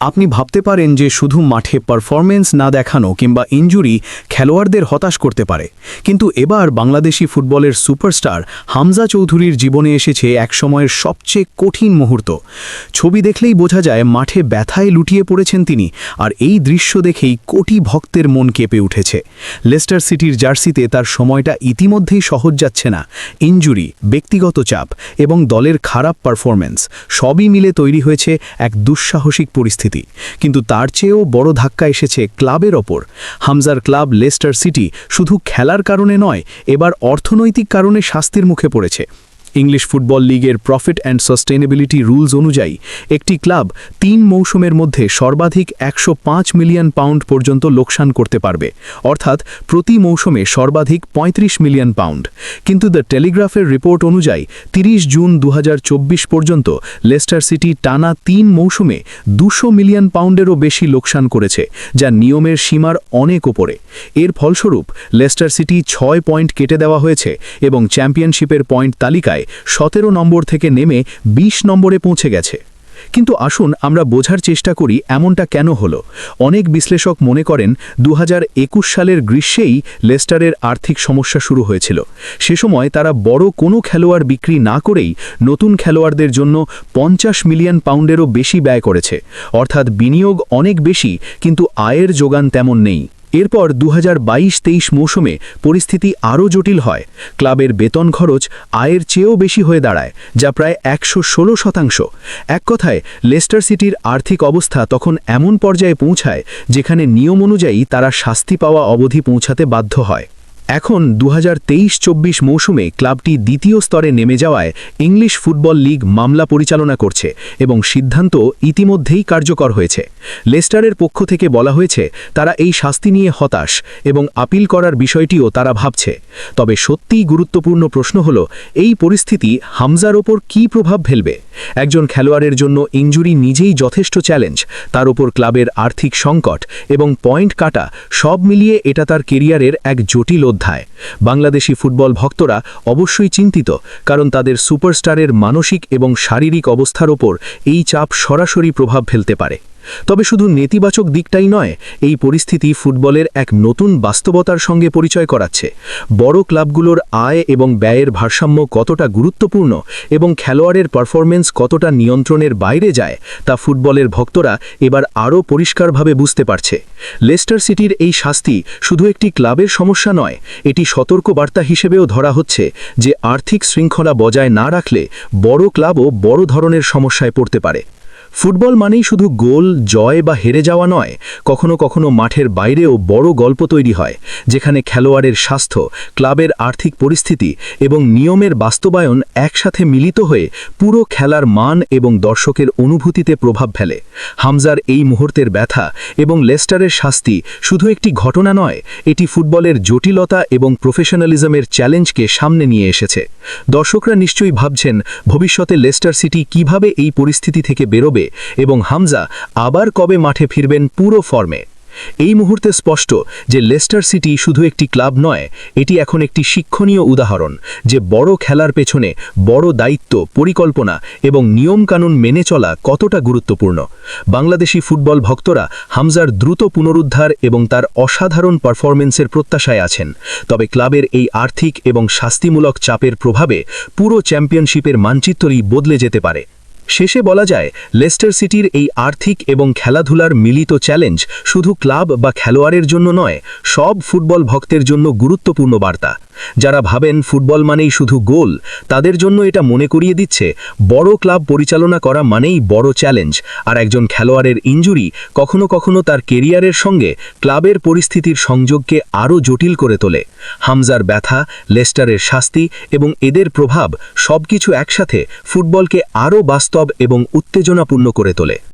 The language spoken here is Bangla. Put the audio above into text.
আপনি ভাবতে পারেন যে শুধু মাঠে পারফরম্যান্স না দেখানো কিংবা ইনজুরি খেলোয়াড়দের হতাশ করতে পারে, কিন্তু এবার বাংলাদেশি ফুটবলের সুপারস্টার হামজা চৌধুরীর জীবনে এসেছে একসময়ের সবচেয়ে কঠিন মুহূর্ত। ছবি দেখলেই বোঝা যায় মাঠে ব্যথায় লুটিয়ে পড়েছেন তিনি, আর এই দৃশ্য দেখেই কোটি ভক্তের মন কেঁপে উঠেছে। লেস্টার সিটির জার্সিতে তার সময়টা ইতিমধ্যেই সহজ যাচ্ছে না। ইনজুরি, ব্যক্তিগত চাপ এবং দলের খারাপ পারফরম্যান্স সবই মিলে তৈরি হয়েছে এক দুঃসাহসিক পরিস্থিতি। কিন্তু তার চেয়েও বড় ধাক্কা এসেছে ক্লাবের ওপর। হামজার ক্লাব লেস্টার সিটি শুধু খেলার কারণে নয়, এবার অর্থনৈতিক কারণে শাস্তির মুখে পড়েছে। ইংলিশ ফুটবল লিগের প্রফিট অ্যান্ড সাস্টেনেবিলিটি রুলস অনুযায়ী একটি ক্লাব ৩ মৌসুমের মধ্যে সর্বাধিক ১০৫ মিলিয়ন পাউন্ড পর্যন্ত লোকসান করতে পারবে, অর্থাৎ প্রতি মৌসুমে সর্বাধিক ৩৫ মিলিয়ন পাউন্ড। কিন্তু দ্য টেলিগ্রাফের রিপোর্ট অনুযায়ী ৩০ জুন ২০২৪ পর্যন্ত লেস্টার সিটি টানা ৩ মৌসুমে ২০০ মিলিয়ন পাউন্ডেরও বেশি লোকসান করেছে, যা নিয়মের সীমার অনেক ওপরে। এর ফলস্বরূপ লেস্টার সিটি ৬ পয়েন্ট কেটে দেওয়া হয়েছে এবং চ্যাম্পিয়নশিপের পয়েন্ট তালিকায় ১৭ নম্বর থেকে নেমে ২০ নম্বরে পৌঁছে গেছে। কিন্তু আসুন আমরা বোঝার চেষ্টা করি এমনটা কেন হলো। অনেক বিশ্লেষক মনে করেন ২০২১ সালের গ্রীষ্মেই লেস্টারের আর্থিক সমস্যা শুরু হয়েছিল। সে সময় তারা বড় কোনো খেলোয়াড় বিক্রি না করেই নতুন খেলোয়াড়দের জন্য ৫০ মিলিয়ন পাউন্ডেরও বেশি ব্যয় করেছে, অর্থাৎ বিনিয়োগ অনেক বেশি কিন্তু আয়ের যোগান তেমন নেই। এরপর ২০২২-২৩ মৌসুমে পরিস্থিতি আরও জটিল হয়। ক্লাবের বেতন খরচ আয়ের চেয়েও বেশি হয়ে দাঁড়ায়, যা প্রায় ১১৬%। এক কথায় লেস্টার সিটির আর্থিক অবস্থা তখন এমন পর্যায়ে পৌঁছায় যেখানে নিয়ম অনুযায়ী তারা শাস্তি পাওয়া অবধি পৌঁছাতে বাধ্য হয়। এখন ২০২৩-২৪ মৌসুমে ক্লাবটি দ্বিতীয় স্তরে নেমে যাওয়ায় ইংলিশ ফুটবল লিগ মামলা পরিচালনা করছে এবং সিদ্ধান্ত ইতিমধ্যেই কার্যকর হয়েছে। লেস্টারের পক্ষ থেকে বলা হয়েছে তারা এই শাস্তি নিয়ে হতাশ এবং আপিল করার বিষয়টিও তারা ভাবছে। তবে সত্যিই গুরুত্বপূর্ণ প্রশ্ন হল, এই পরিস্থিতি হামজার ওপর কী প্রভাব ফেলবে? একজন খেলোয়াড়ের জন্য ইনজুরি নিজেই যথেষ্ট চ্যালেঞ্জ, তার ওপর ক্লাবের আর্থিক সংকট এবং পয়েন্ট কাটা, সব মিলিয়ে এটা তার কেরিয়ারের এক জটিল অধ্যায়। বাংলাদেশি ফুটবল ভক্তরা অবশ্যই চিন্তিত, কারণ তাদের সুপারস্টারের মানসিক এবং শারীরিক অবস্থার ওপর এই চাপ সরাসরি প্রভাব ফেলতে পারে। তবে শুধু নেতিবাচক দিকটাই নয়, এই পরিস্থিতি ফুটবলের এক নতুন বাস্তবতার সঙ্গে পরিচয় করাচ্ছে। বড় ক্লাবগুলোর আয় এবং ব্যয়ের ভারসাম্য কতটা গুরুত্বপূর্ণ এবং খেলোয়াড়ের পারফরম্যান্স কতটা নিয়ন্ত্রণের বাইরে যায়, তা ফুটবলের ভক্তরা এবার আরও পরিষ্কারভাবে বুঝতে পারছে। লেস্টার সিটির এই শাস্তি শুধু একটি ক্লাবের সমস্যা নয়, এটি সতর্কবার্তা হিসেবেও ধরা হচ্ছে যে আর্থিক শৃঙ্খলা বজায় না রাখলে বড় ক্লাবও বড় ধরনের সমস্যায় পড়তে পারে। ফুটবল মানেই শুধু গোল, জয় বা হেরে যাওয়া নয়, কখনো কখনো মাঠের বাইরেও বড় গল্প তৈরি হয়, যেখানে খেলোয়াড়ের স্বাস্থ্য, ক্লাবের আর্থিক পরিস্থিতি এবং নিয়মের বাস্তবায়ন একসাথে মিলিত হয়ে পুরো খেলার মান এবং দর্শকের অনুভূতিতে প্রভাব ফেলে। হামজার এই মুহূর্তের ব্যথা এবং লেস্টারের শাস্তি শুধু একটি ঘটনা নয়, এটি ফুটবলের জটিলতা এবং প্রফেশনালিজমের চ্যালেঞ্জকে সামনে নিয়ে এসেছে। দর্শকরা নিশ্চয়ই ভাবছেন ভবিষ্যতে লেস্টার সিটি কিভাবে এই পরিস্থিতি থেকে বেরোবে এবং হামজা আবার কবে মাঠে ফিরবেন পুরো ফর্মে। এই মুহূর্তে স্পষ্ট যে লেস্টার সিটি শুধু একটি ক্লাব নয়, এটি এখন একটি শিক্ষণীয় উদাহরণ যে বড় খেলার পেছনে বড় দায়িত্ব, পরিকল্পনা এবং নিয়মকানুন মেনে চলা কতটা গুরুত্বপূর্ণ। বাংলাদেশি ফুটবল ভক্তরা হামজার দ্রুত পুনরুদ্ধার এবং তার অসাধারণ পারফরম্যান্সের প্রত্যাশায় আছেন। তবে ক্লাবের এই আর্থিক এবং শাস্তিমূলক চাপের প্রভাবে পুরো চ্যাম্পিয়নশিপের মানচিত্রই বদলে যেতে পারে। শেষে বলা যায়, লেস্টার সিটির এই আর্থিক এবং খেলাধুলার মিলিত চ্যালেঞ্জ শুধু ক্লাব বা খেলোয়াড়ের জন্য নয়, সব ফুটবল ভক্তের জন্য গুরুত্বপূর্ণ বার্তা। যারা ভাবেন ফুটবল মানেই শুধু গোল, তাদের জন্য এটা মনে করিয়ে দিচ্ছে বড় ক্লাব পরিচালনা করা মানেই বড় চ্যালেঞ্জ, আর একজন খেলোয়াড়ের ইনজুরি কখনো কখনো তার কেরিয়ারের সঙ্গে ক্লাবের পরিস্থিতির সংযোগকে আরও জটিল করে তোলে। হামজার ব্যথা, লেস্টারের শাস্তি এবং এদের প্রভাব সবকিছু একসাথে ফুটবলকে আরও বাস্তব এবং উত্তেজনাপূর্ণ করে তোলে।